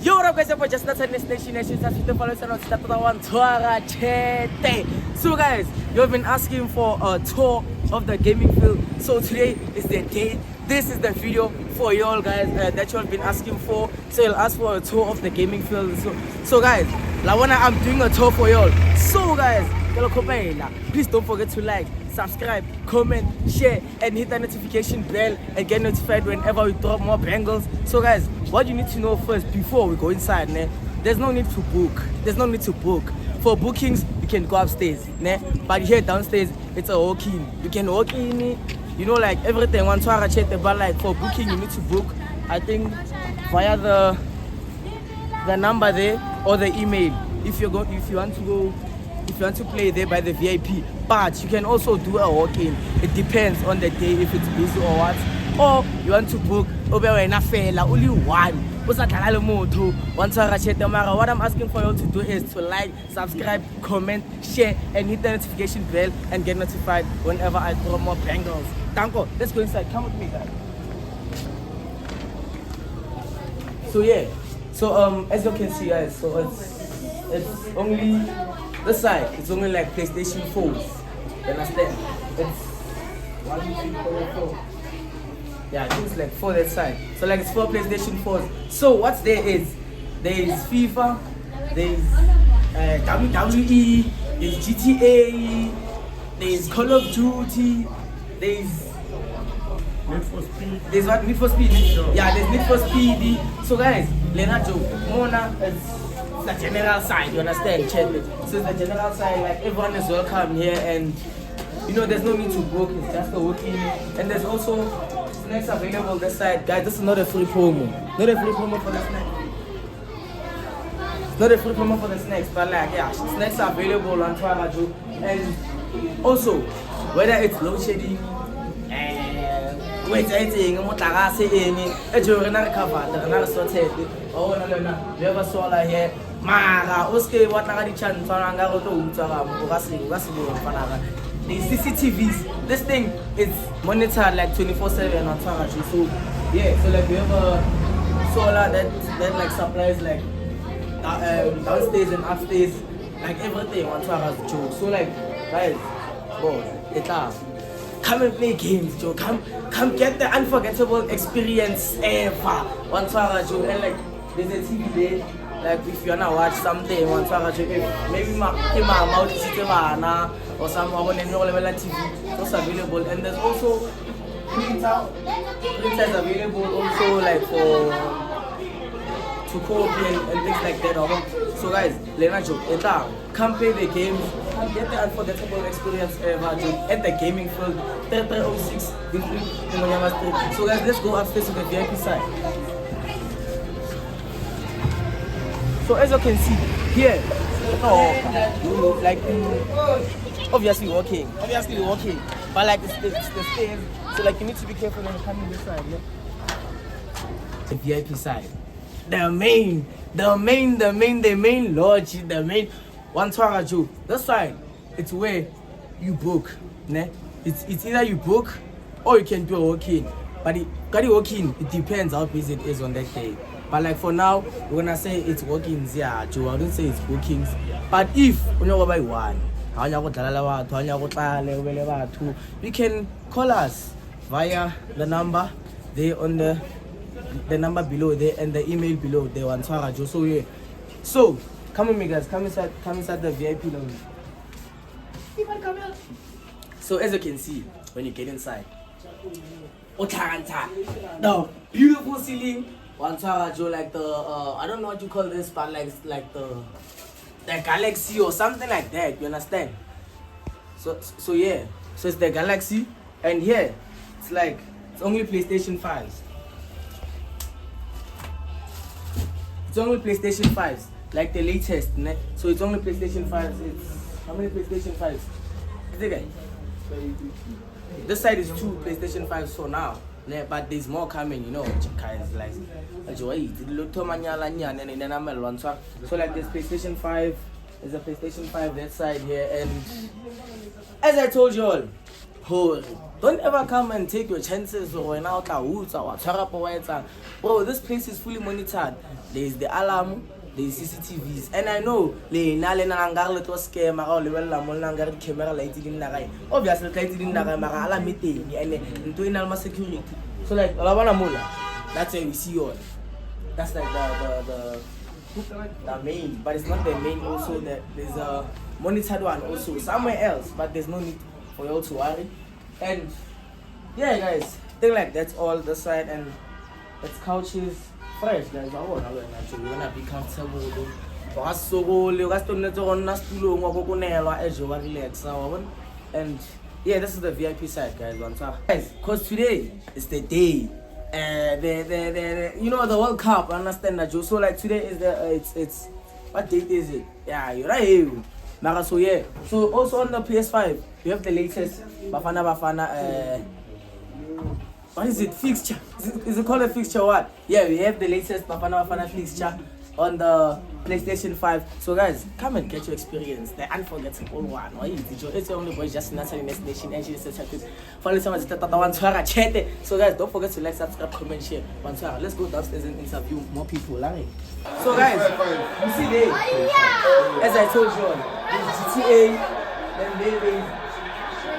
Yo, what up guys, for just not in station to follow us on start one tour. So guys, you've been asking for a tour of the gaming field. So today is the day. This is the video for y'all guys that you've been asking for. So you'll ask for a tour of the gaming field. So guys, I'm doing a tour for y'all. So guys, please don't forget to like, subscribe, comment, share, and hit the notification bell and get notified whenever we drop more bangles. So guys, what you need to know first before we go inside, there's no need to book. There's no need to book. For bookings, you can go upstairs, but here downstairs, it's a walk-in. You can walk in, you know, like everything. One tour chat, but like for booking, you need to book. I think via the number there or the email. If you want to play there by the VIP, but you can also do a walk-in. It depends on the day if it's busy or what. Or you want to book only one. What I'm asking for you to do is to like, subscribe, comment, share, and hit the notification bell and get notified whenever I drop more bangles. Danko, let's go inside. Come with me, guys. So yeah, so as you can see, guys, so it's only this side. It's only like PlayStation 4s. You understand? It's 1, 2, 3, 4. Yeah, I think it's like 4 that side. So like it's 4 PlayStation 4s. So what's there is FIFA, there's WWE, there's GTA, there's Call of Duty, there's Need for Speed. There's what? Need for Speed? Yeah, there's Need for Speed. So guys, Leonardo, Mona is the general side, you understand? Check it. So it's the general side, like everyone is welcome here, and you know there's no need to book, it's just a walk-in. And there's also snacks available this side. Guys, this is not a free promo. Not a free promo for the snacks. Not a free promo for the snacks, but like yeah, snacks are available on Twaraju. And also, whether it's load shedding, wait, I think I'm saying it's already covered, they're sorted. Oh no, we have a solar here. Mara, okay, what I chance for the CCTVs. This thing is monitored like 24/7 on Taraji. So yeah, so like we have a solar that like supplies like downstairs and upstairs, like everything on Taraji. So like guys, bro, come and play games, Joe. Come get the unforgettable experience ever on Taraji. And like there's a TV there. Like if you wanna watch something, maybe my mouth is or some TV, those available. And there's also printers available also like for to copy and things like that. So guys, come play the games, come get the unforgettable experience ever at the gaming field 3306 Street. So guys, let's go upstairs to the VIP side. So as you can see here, like obviously walking, but like it's the stairs, so like you need to be careful when you come in this side. Yeah? The VIP side, the main lodge, the main one Twaraju. This side, it's where you book, ne? It's either you book or you can do a walk-in. But it depends how busy it is on that day. But like for now, we're gonna say it's walk-ins, yeah, Joe. I don't say it's bookings. But if you know what I want, you can call us via the number there on the number below there and the email below there on Joe. So yeah. So come with me guys, come inside the VIP lounge. So as you can see when you get inside, the beautiful ceiling. One Joe, like the I don't know what you call this, but like it's like the galaxy or something like that. You understand? So yeah. So it's the galaxy, and here it's like it's only PlayStation 5s. It's only PlayStation 5s, like the latest. So it's only PlayStation 5s. It's how many PlayStation 5s? This side is 2 PlayStation 5s for now. Yeah, but there's more coming, you know. Guys, like, so like this PlayStation 5 is a PlayStation 5 that side here, and as I told you all, hore don't ever come and take your chances or now bro, this place is fully monitored. There's the alarm, there's CCTVs, and I know camera lighting in obviously lighting in alarm meeting and doing security. So like that's where we see all. That's like the main, but it's not the main. Also, that there's a monitored one also somewhere else, but there's no need for you all to worry. And yeah, guys, thing like that's all the side, and it's couches fresh, guys. We're gonna be comfortable. And yeah, this is the VIP side, guys. Guys, cause today is the day. You know, the World Cup, I understand that, Joe. So like today is it's what date is it? Yeah, you're right. So yeah. So also on the PS5, we have the latest Bafana. What is it? Fixture? Is it called a fixture? What? Yeah, we have the latest Bafana fixture on the PlayStation 5. So guys, come and get your experience, the unforgettable one. It's your only voice, just Nathan Nation, and she's follow someone So guys, don't forget to like, subscribe, comment, share. Let's go downstairs and interview more people. So guys, you see there, as I told you, there's GTA, then there's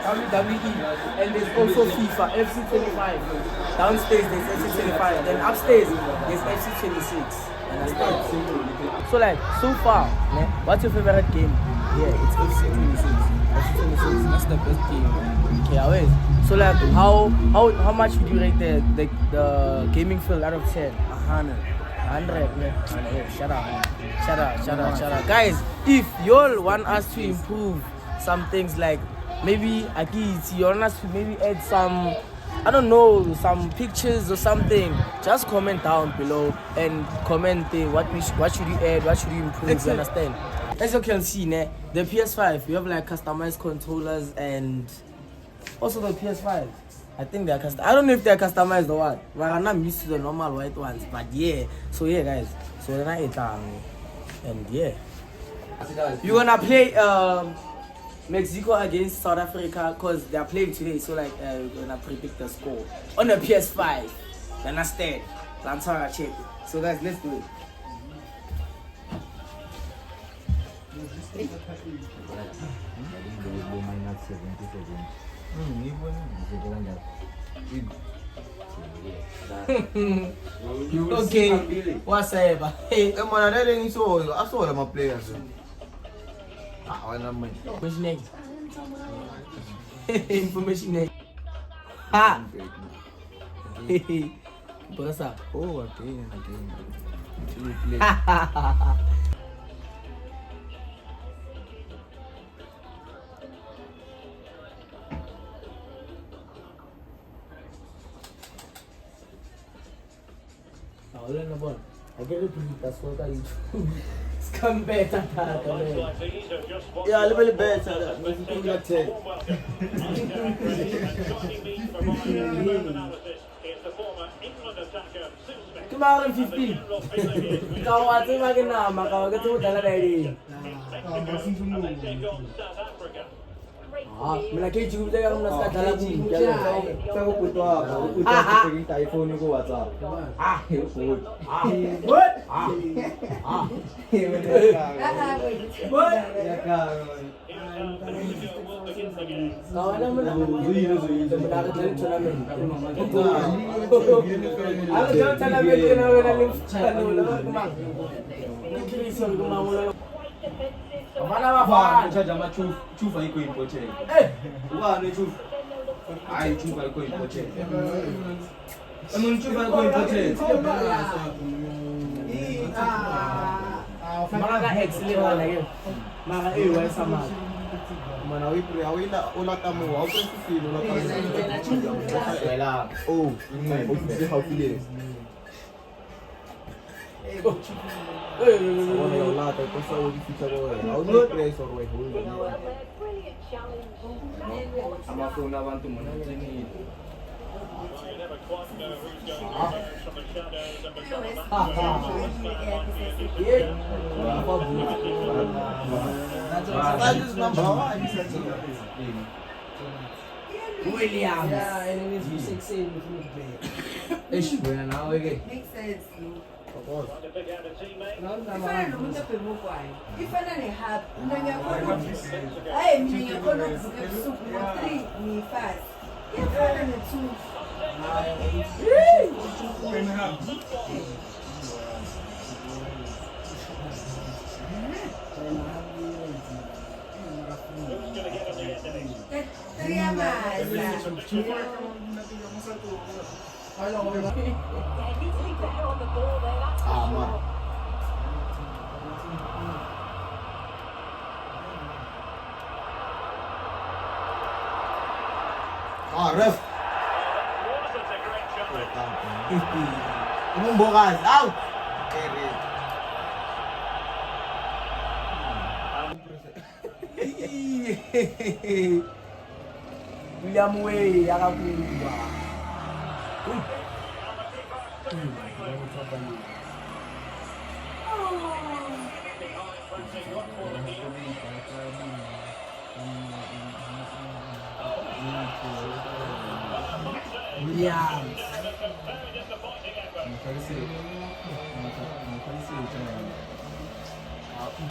WWE, and there's also FIFA, FC25. Downstairs there's FC25, then upstairs there's FC26. So like, so far, what's your favorite game? Yeah, it's FC26. FC26, that's the best game. Okay, always. So like, how much would you rate the Gamingfield out of 10? 100, man. Shut up. Guys, if y'all want us to improve some things, like maybe you want us to maybe add some, I don't know, some pictures or something, just comment down below and comment what should you add, what should you improve, you understand? As you can see, the PS5, we have like customized controllers, and also the PS5, I think they are custom. I don't know if they are customized or what. Well, I'm not used to the normal white ones, but yeah. So yeah, guys. So then and yeah, you're gonna play Mexico against South Africa because they are playing today. So like, we're gonna predict the score on the PS5. You understand? So guys, let's do it. Okay, what's up? Hey, man, I saw them players. Information. Ha! What's up? Oh, okay. I get it to that's what I do. Scum better. Yeah, a little bit better. Tomorrow 15. Malaki juga dia orang nak dalam ni. Saya putus apa? iPhone ni ko WhatsApp. What? Ya kan. Kawan nama nak. Sebenarnya jalan tournament. Aku jalan tournament kena nak channel lah kemang. Kiri sini kemang mula. Mana apa? Jama chufa iko important. Wa ni chufa. Ai chufa iko important. Amun chufa iko important. Mana ka excellent wala yun. Mga iwan sama. Mana awila ulat tamu. Au kan feel ulat tamu. Wala. Oh, ini how feel. Wala tayo sa ulitin ko eh. Audio pressure way hold. Ama ko naman tumunan ni. Williams. Yeah, and then it's 16 with midway. Ish, wena nawe ke. Makes sense. Now, Ifana nomuntu obhemukwayo. Ifana nehub. Mina ngiyakhona ukuvuka. Hayi mina ngiyakhona ukuvuka ebusuku ngo-3 ngi-5. Iyafana ne-2. Ref. Ibang bukas. Out! William Way akakuba. Williams.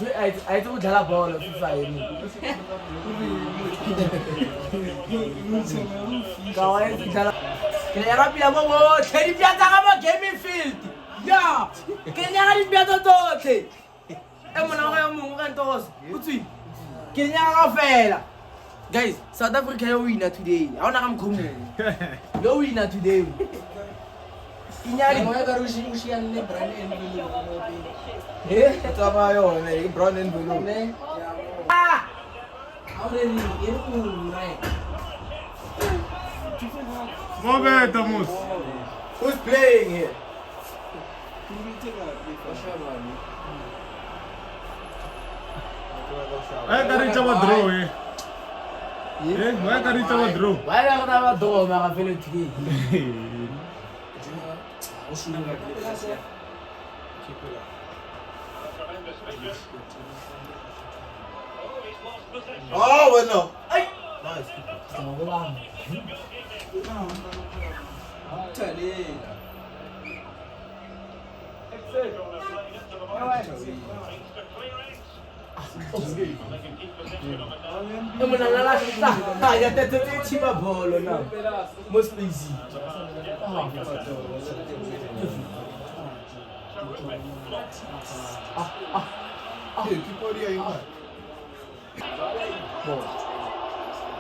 I don't tell about the FIFA Gamingfield. Yeah. Guys, South Africa is winner today. I wanna come coming. You're winner today. Moya ka Russian ne brand envelope mo pe. Tama yun, brown and blue. Ne? Ah! Already, yun po, right. Roberto Mus. Who's playing here? Ay, karita mo draw eh. Why karita mo draw? Why not have a door, my fellow today? Oh, well, no. Nice. Most easy.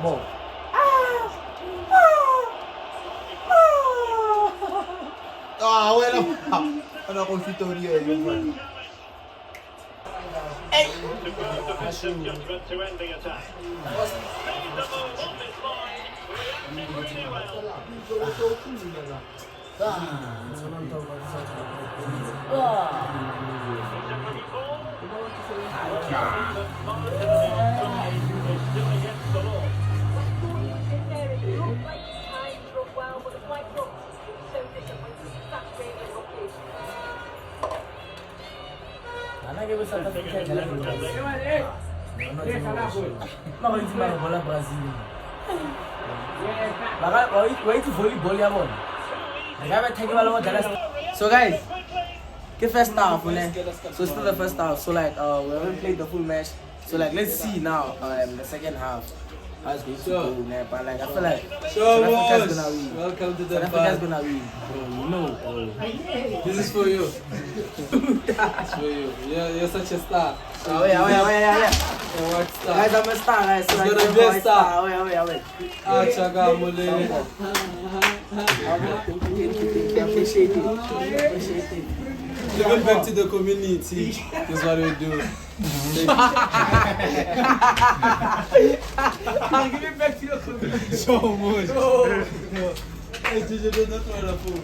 Ball. Ah, well, ano kung si Tony yun? So guys, get first half, so still the first half. So like we haven't played the full match. So like let's see now the second half. How it's going to go, but like I feel like South Africa's gonna win. Welcome to the South Africa's gonna win, bro. You know. This is for you. It's for you. You're such a star. Oh yeah. A what star? Guys, I'm a star, guys. So You're like, gonna be a star. Wait. Ah, chaga mole. Appreciate it. Giving back to the community is what we do. I'll give it back to your community. So much. Hey, did you not want to food?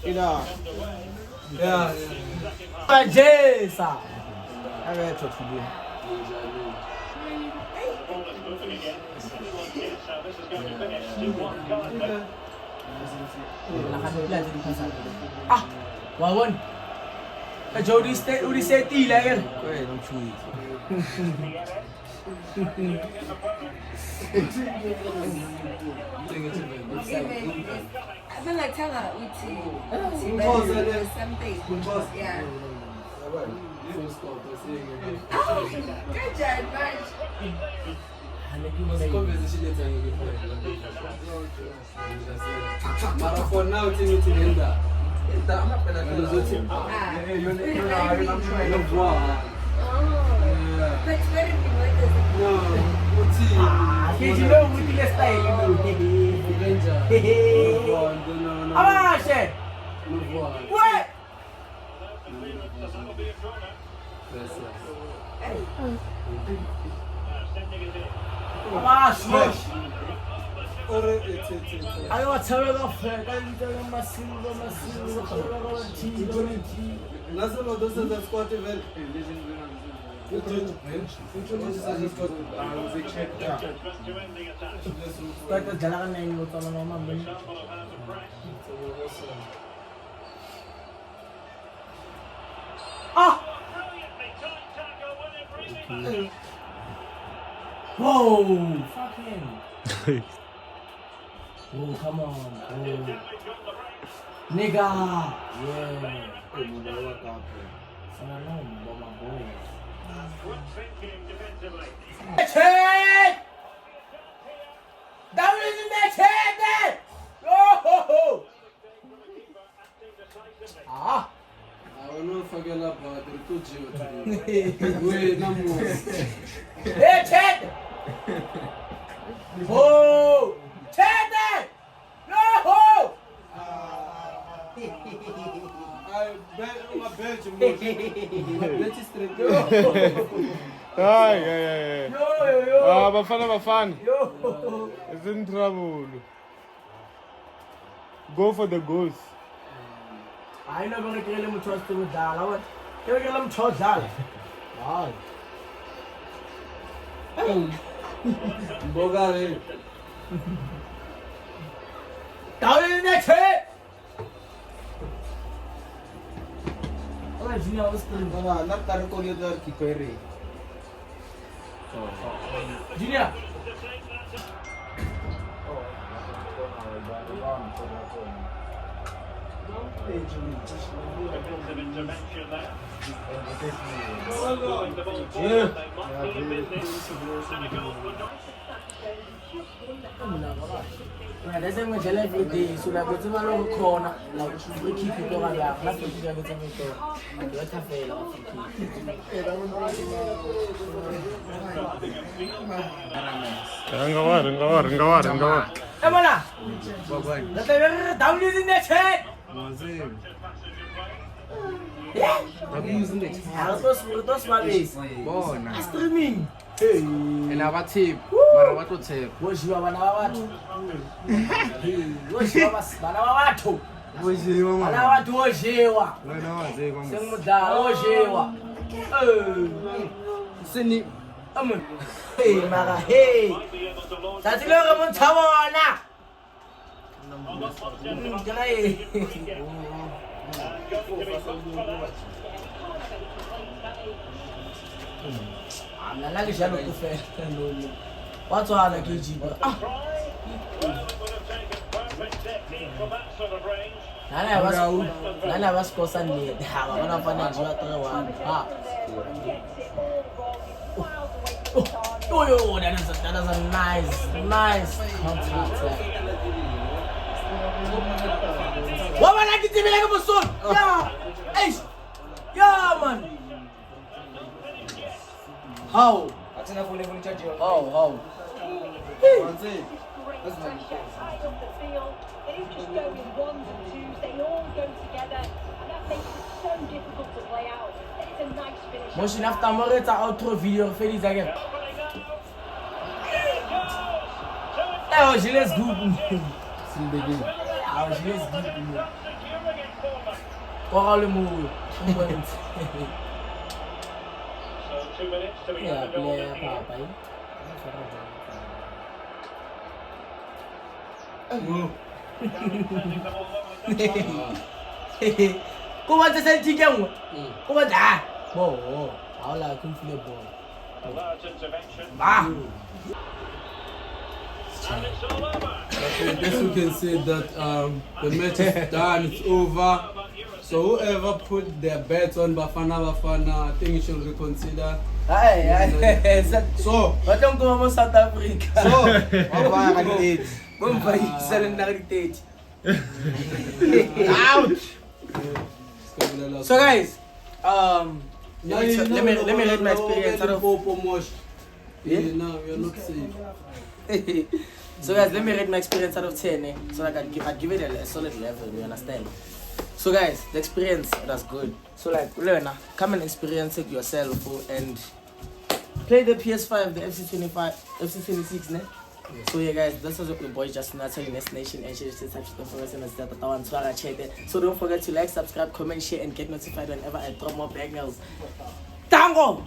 You know. Yeah. Jesa. I got to do. Ah, wawon. Jody stay, uri stay tila yan. Wait, don't chew it. Bengathenga uthi something. Yeah. Kanjani manje? Mara for now thing enda. But very good. No, what's Did you know with the style? Ah, shit! What? Ah, smash! I got terrible off. I got massive. Nasıl odası da squat ver. Kata jalan na yung utang na naman. Ah! Whoa! Fuck him! Oh, come on. Oh. Nigga! Yeah. Sana no, bomba boy. Check! Down is in that check then! Oh! Ah! I will not forget about the two Gio today. Wait, no more. Hey, check! Oh! Check that! No! I bet my Belgium. Let us straight. Ay. Yo! Ah, Bafana. Yo! It's in trouble. Go for the goals. I know going to kill him trust with Dala. You're going to trust Dala. Wow. Bogare. Down in the check! Oh, Junior was playing. Nak taruh koridor kipere. Junior! That's why I every day. So that we tomorrow corner, like we keep it over there. That's what we are going to do. What a fail. Enggak war. Come on now. Let's down is in the chat. Yeah. Those malways. Streaming. Hey. And our team. Mara watu team. Woshiwa bana wa watu. Woshiwa bana wa watu. Bana watu woshiwa. Sengudala woshiwa. Sini. Amen. Hey mara hey. Sathi lo ka monthabona. Jana ye. Nana ke jalo ko fe no. Wa tswana ke jiba. Nana was kosa ni. Ha bana fana jiwa 3-1. Ha. Oh, that is a nice contact. What man I get to me like a son? Yeah. Hey. Yeah, man. How? How? Hey. Moshi nafta moreta outro video feliz again. Oh, Gilles good. Oh, Gilles good. Qual o meu? Yeah, play apa aí? Como você sente que é um? Como dá? Bom, olha lá como filho bom. Ah! Okay, I guess we can say that the match is done, it's over. So whoever put their bets on Bafana, I think you should reconsider. So, Ba't yung kuha mo South Africa? So, Isa lang nakalitate. Ouch! So guys, now let me rate my experience out of Yeah, no, you're not safe. So guys, let me rate my experience out of 10, so like I'd give it a solid 11, you understand? So guys, the experience was good. So like, learn, come and experience it yourself and play the PS5, the FC25, FC26, ne? So yeah guys, this was your boy Justin, that's your Nest Nation and share this So don't forget to like, subscribe, comment, share and get notified whenever I drop more bangers. Tango!